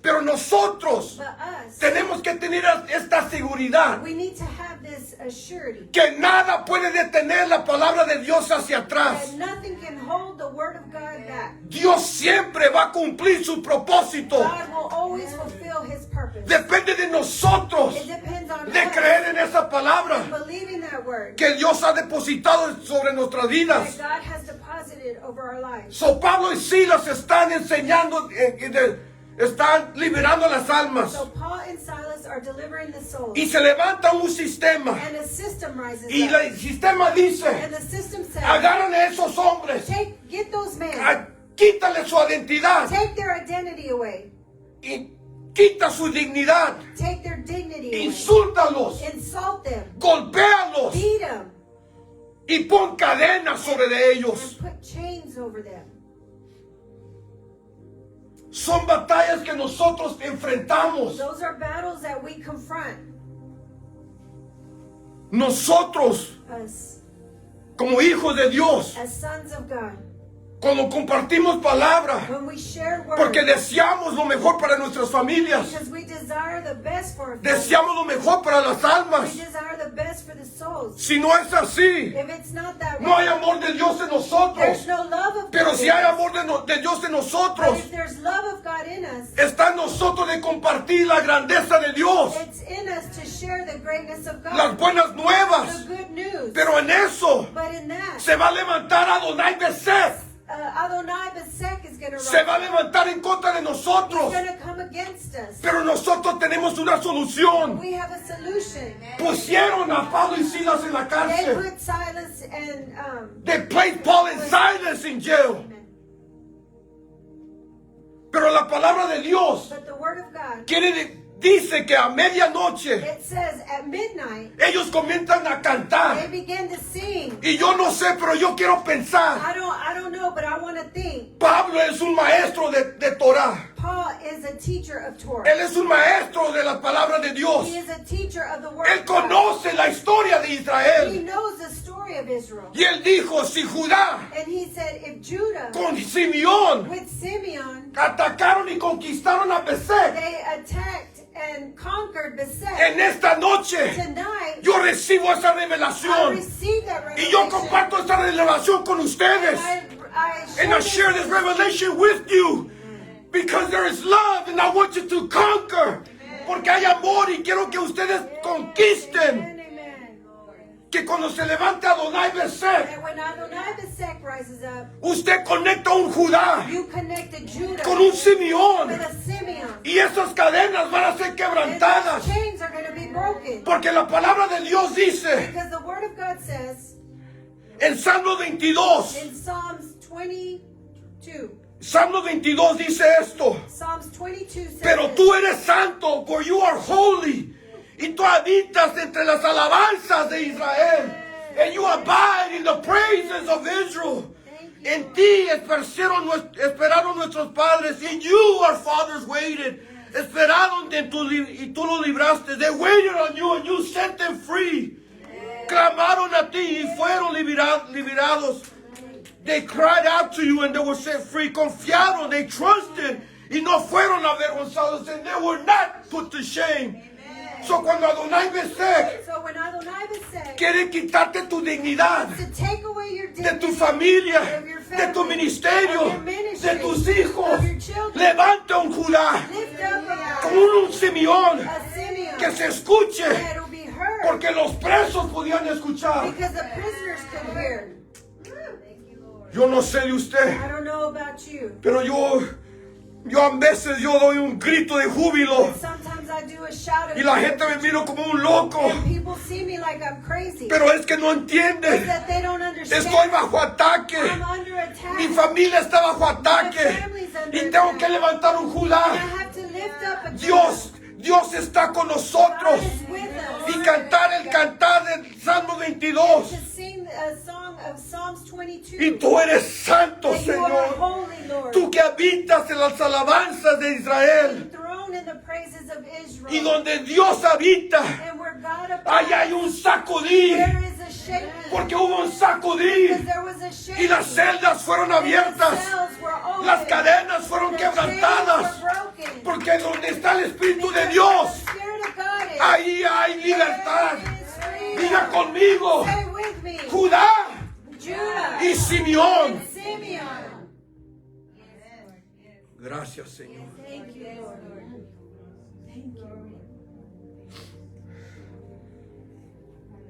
Speaker 1: Pero nosotros
Speaker 2: But us,
Speaker 1: tenemos que tener esta seguridad
Speaker 2: we need to have this assurity
Speaker 1: que nada puede detener la palabra de Dios hacia
Speaker 2: that
Speaker 1: atrás.
Speaker 2: nothing can hold the word of God back.
Speaker 1: Dios siempre va a cumplir su propósito.
Speaker 2: God will always fulfill his purpose.
Speaker 1: Depende de nosotros
Speaker 2: It depends on
Speaker 1: de
Speaker 2: us
Speaker 1: creer en esa palabra
Speaker 2: believing that word
Speaker 1: que Dios ha depositado sobre nuestras
Speaker 2: that
Speaker 1: vidas.
Speaker 2: God has deposited over our lives.
Speaker 1: So Pablo y Silas están enseñando, están liberando las almas.
Speaker 2: So Paul and Silas are delivering the souls.
Speaker 1: Y se levanta un sistema.
Speaker 2: And a system rises
Speaker 1: Y
Speaker 2: up.
Speaker 1: el sistema dice,
Speaker 2: And the system says,
Speaker 1: agarran a esos hombres,
Speaker 2: get those men,
Speaker 1: quítale su identidad
Speaker 2: take their identity away,
Speaker 1: y quita su dignidad,
Speaker 2: take their dignity away,
Speaker 1: insúltalos,
Speaker 2: insult them,
Speaker 1: golpéalos
Speaker 2: beat them,
Speaker 1: y pon cadenas sobre de ellos.
Speaker 2: and put chains over them.
Speaker 1: Son batallas que nosotros enfrentamos.
Speaker 2: Those are battles that we confront,
Speaker 1: Nosotros,
Speaker 2: us
Speaker 1: como hijos de Dios,
Speaker 2: as sons of God.
Speaker 1: cuando compartimos palabra,
Speaker 2: When we share word,
Speaker 1: porque deseamos lo mejor para nuestras familias,
Speaker 2: because we desire the best for our family.
Speaker 1: deseamos lo mejor para las almas.
Speaker 2: We desire the best for the souls.
Speaker 1: Si no es así,
Speaker 2: If it's not that
Speaker 1: no hay
Speaker 2: way,
Speaker 1: amor de Dios en nosotros.
Speaker 2: there's no love of
Speaker 1: Pero
Speaker 2: God
Speaker 1: si
Speaker 2: in
Speaker 1: hay
Speaker 2: us.
Speaker 1: amor de Dios en
Speaker 2: But
Speaker 1: nosotros,
Speaker 2: if there's love of God in us,
Speaker 1: está en nosotros de compartir la grandeza de Dios,
Speaker 2: it's in us to share the greatness of God,
Speaker 1: las buenas
Speaker 2: the
Speaker 1: nuevas.
Speaker 2: good news.
Speaker 1: Pero en eso
Speaker 2: But in that,
Speaker 1: se va a levantar Adonai Besek.
Speaker 2: Adonai Besek is going to
Speaker 1: Se va a
Speaker 2: rise.
Speaker 1: levantar en contra de
Speaker 2: He's
Speaker 1: nosotros.
Speaker 2: going to come against us.
Speaker 1: Pero nosotros tenemos una solución.
Speaker 2: We have a solution.
Speaker 1: Pusieron a Pablo y Silas en la
Speaker 2: They
Speaker 1: cárcel.
Speaker 2: put Silas and
Speaker 1: They placed Paul and Silas in jail. Pero la palabra de Dios
Speaker 2: but the word of God
Speaker 1: quiere dice que a medianoche
Speaker 2: It says at midnight,
Speaker 1: ellos comienzan a
Speaker 2: they
Speaker 1: cantar.
Speaker 2: begin to sing.
Speaker 1: Y yo no sé, pero yo quiero pensar.
Speaker 2: I don't know, but I want to think.
Speaker 1: Pablo es un maestro de Torah.
Speaker 2: Paul is a teacher of Torah.
Speaker 1: Él es un maestro de la palabra de Dios.
Speaker 2: He is a teacher of the word
Speaker 1: Él
Speaker 2: of God.
Speaker 1: conoce la historia de
Speaker 2: He
Speaker 1: Israel.
Speaker 2: knows the story of Israel.
Speaker 1: Y él dijo, si Judá
Speaker 2: And he said, if Judah
Speaker 1: con Simeón
Speaker 2: with Simeon,
Speaker 1: atacaron y conquistaron a Besek,
Speaker 2: they attacked and conquered Besek,
Speaker 1: en esta noche
Speaker 2: tonight,
Speaker 1: yo recibo esa
Speaker 2: I
Speaker 1: revelación.
Speaker 2: received that
Speaker 1: Y yo
Speaker 2: revelation.
Speaker 1: comparto esta revelación con ustedes. And I share this revelation with you. Because there is love and I want you to conquer. Porque hay amor y quiero que ustedes conquisten.
Speaker 2: Amen, amen.
Speaker 1: Que cuando se levante Adonai Besek,
Speaker 2: And when Adonai Besek rises up,
Speaker 1: usted conecta un Judá
Speaker 2: you connect to Judah
Speaker 1: con un Simeón.
Speaker 2: with a Simeon.
Speaker 1: Y esas cadenas van a ser
Speaker 2: And
Speaker 1: quebrantadas.
Speaker 2: those chains are going to be broken.
Speaker 1: Porque la palabra de Dios dice
Speaker 2: Because the word of God says
Speaker 1: en Salmo 22.
Speaker 2: in Psalms 22,
Speaker 1: Salmo 22 dice esto.
Speaker 2: Psalms 22 says
Speaker 1: Pero
Speaker 2: this,
Speaker 1: tú eres santo, for you are holy. Y tú habitas entre las alabanzas de Israel. And you abide in the praises of Israel. En ti esperaron nuestros padres. In you our fathers waited. Esperaron en tu y tú los libraste. They waited on you and you set them free. Clamaron a ti y fueron liberados. They cried out to you and they were set free. Confiaron, they trusted y no fueron avergonzados, and they were not put to shame. So cuando Adonai Besek
Speaker 2: so when Adonai Besek
Speaker 1: quiere quitarte tu dignidad,
Speaker 2: to take away your
Speaker 1: de
Speaker 2: dignity
Speaker 1: tu familia,
Speaker 2: of your
Speaker 1: de
Speaker 2: family,
Speaker 1: tu ministerio,
Speaker 2: of your ministry,
Speaker 1: de tus hijos,
Speaker 2: of your children,
Speaker 1: levanta un Judá
Speaker 2: lift up
Speaker 1: como un Simeón
Speaker 2: a Simeon
Speaker 1: que se escuche,
Speaker 2: that will be heard
Speaker 1: porque los presos podían escuchar.
Speaker 2: because the prisoners could hear.
Speaker 1: Yo no sé de usted,
Speaker 2: I don't know about you.
Speaker 1: pero yo a veces yo doy un grito de júbilo
Speaker 2: Sometimes I do a shout of
Speaker 1: y la gente me mira como un loco,
Speaker 2: and people see me like I'm crazy.
Speaker 1: pero es que no
Speaker 2: It's
Speaker 1: entiende.
Speaker 2: that they don't understand.
Speaker 1: Estoy bajo ataque.
Speaker 2: I'm under attack.
Speaker 1: Mi familia está bajo ataque y tengo que levantar un
Speaker 2: I
Speaker 1: Judá.
Speaker 2: have to lift up a
Speaker 1: Dios está con
Speaker 2: God
Speaker 1: nosotros
Speaker 2: is with us.
Speaker 1: y cantar el cantar del Salmo 22.
Speaker 2: To sing a song of Psalms 22.
Speaker 1: Y tú eres santo,
Speaker 2: That you are
Speaker 1: Señor.
Speaker 2: holy, Lord.
Speaker 1: Tú que habitas en las alabanzas de Israel
Speaker 2: Enthroned in the praises of Israel.
Speaker 1: y donde Dios habita,
Speaker 2: And where God abides,
Speaker 1: allá hay un sacudir,
Speaker 2: there is a shaking.
Speaker 1: porque hubo un
Speaker 2: Because
Speaker 1: sacudir
Speaker 2: there was a shaking.
Speaker 1: y las celdas fueron
Speaker 2: And the
Speaker 1: abiertas,
Speaker 2: cells were open.
Speaker 1: las cadenas fueron
Speaker 2: The chains
Speaker 1: quebrantadas,
Speaker 2: were broken.
Speaker 1: porque donde está el Espíritu de
Speaker 2: Because
Speaker 1: Dios,
Speaker 2: the Spirit of God is.
Speaker 1: ahí hay libertad.
Speaker 2: There is freedom.
Speaker 1: Diga conmigo,
Speaker 2: Say with me.
Speaker 1: Judá
Speaker 2: Judah
Speaker 1: y Simeón.
Speaker 2: and Simeon.
Speaker 1: Gracias, Señor.
Speaker 2: Thank you, Lord. Thank you.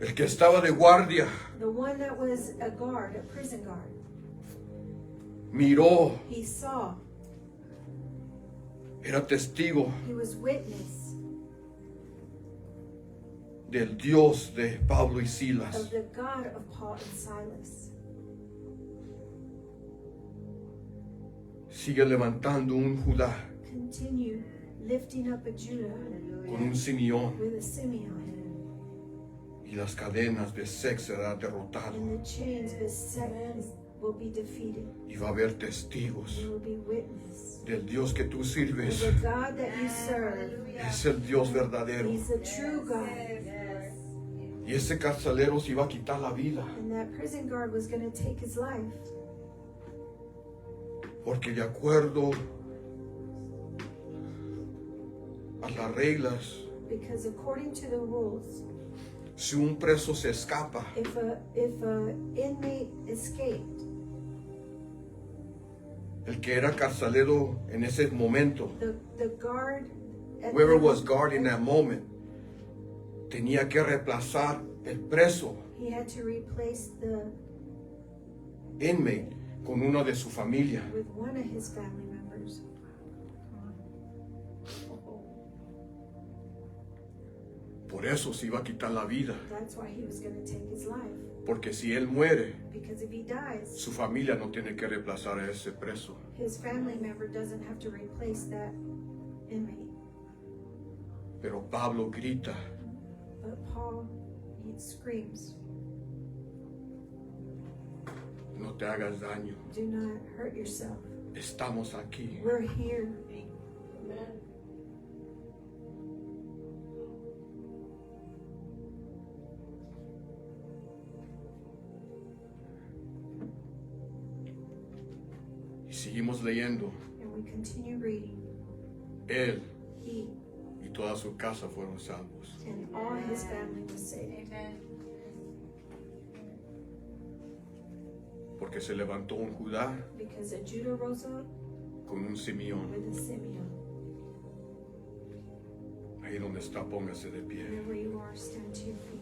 Speaker 1: El que estaba de guardia
Speaker 2: The one that was a guard, a prison guard,
Speaker 1: miró,
Speaker 2: he saw,
Speaker 1: era testigo
Speaker 2: he was witness
Speaker 1: del Dios de Pablo y Silas.
Speaker 2: of the God of Paul and Silas.
Speaker 1: Sigue levantando un Judá
Speaker 2: Continue lifting up a Judah
Speaker 1: con un Simeón
Speaker 2: with a Simeon,
Speaker 1: y las cadenas de Besek será derrotado
Speaker 2: and the chains beset will be defeated.
Speaker 1: y va a haber testigos
Speaker 2: There will be witness.
Speaker 1: del Dios que tú sirves.
Speaker 2: The God that you serve,
Speaker 1: Es el Dios verdadero.
Speaker 2: He's the true God.
Speaker 1: Y ese carcelero se iba a quitar la vida
Speaker 2: And that prison guard was going to take his life
Speaker 1: porque de acuerdo a las reglas,
Speaker 2: because according to the rules,
Speaker 1: si un preso se escapa,
Speaker 2: if a inmate escaped,
Speaker 1: el que era carcelero en ese momento,
Speaker 2: the guard, at
Speaker 1: whoever
Speaker 2: the-
Speaker 1: was guard in that moment, tenía que reemplazar el preso
Speaker 2: he had to replace the
Speaker 1: inmate con uno de su familia.
Speaker 2: with one of his family members.
Speaker 1: Por eso se iba a quitar la vida,
Speaker 2: That's why he was going to take his life.
Speaker 1: porque si él muere,
Speaker 2: Because if he dies,
Speaker 1: su familia no tiene que reemplazar a ese preso.
Speaker 2: his family member doesn't have to replace that inmate.
Speaker 1: Pero Pablo grita,
Speaker 2: But Paul, he screams,
Speaker 1: no te hagas daño,
Speaker 2: do not hurt yourself.
Speaker 1: estamos aquí.
Speaker 2: We're here.
Speaker 1: Y seguimos leyendo.
Speaker 2: And we continue reading.
Speaker 1: Él
Speaker 2: He
Speaker 1: y toda su casa fueron salvos.
Speaker 2: and all his family was saved.
Speaker 3: Amen.
Speaker 1: Porque se levantó un Judá
Speaker 2: Because a Judah rose up
Speaker 1: con un Simeón.
Speaker 2: with a Simeon.
Speaker 1: Ahí donde está, póngase de pie.
Speaker 2: Wherever you are, stand to your feet.